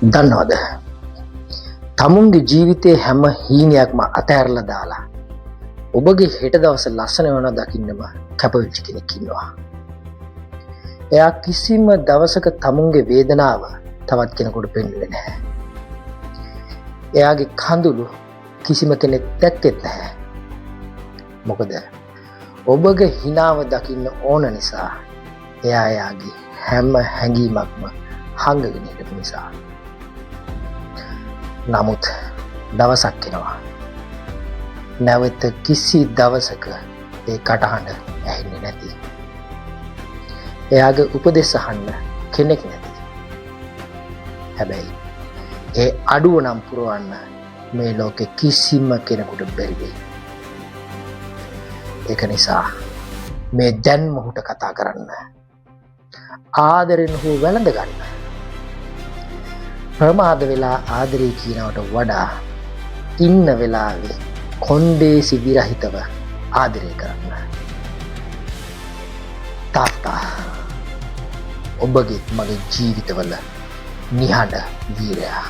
දන්නවද? තමුන්ගේ ජීවිතේ හැම හීනයක්ම අතහැරලා දාලා ඔබගේ හෙට දවස ලස්සන වෙනවා දකින්නම කැපවෙච්ච කෙනෙක් ඉන්නවා. එයා කිසිම දවසක තමුන්ගේ වේදනාව තවත් කෙනෙකුට පෙන්වන්නේ නැහැ. එයාගේ කඳුළු කිසිම කෙනෙක් දැක්කෙත් නැහැ. මොකද ඔබගේ හිනාව දකින්න ඕන නිසා. එයා එයාගේ හැම හැඟීමක්ම හංගගෙන හිටපු නිසා. නමුත් දවසක් එනවා. නැවත කිසි දවසක ඒ කටහඬ ඇහෙන්නේ නැති. එයාගේ උපදෙස් අහන්න කෙනෙක් නැති. හැබැයි ඒ අඩුව නම් පුරවන්න මේ ලෝකෙ කිසිම කෙනෙකුට බැරි වෙයි. ඒක නිසා මේ දැන් මොහොත කතා කරන්න. ආදරෙන් හෝ වැළඳ ගන්න. ප්‍රමාද වෙලා ආදරේ කියනවට වඩා ඉන්න වෙලාවේ කොන්දේසි විරහිතව ආදරය කරන්න. තාත්තා ඔබගේ මගේ ජීවිතවල නිහඬ වීරයා.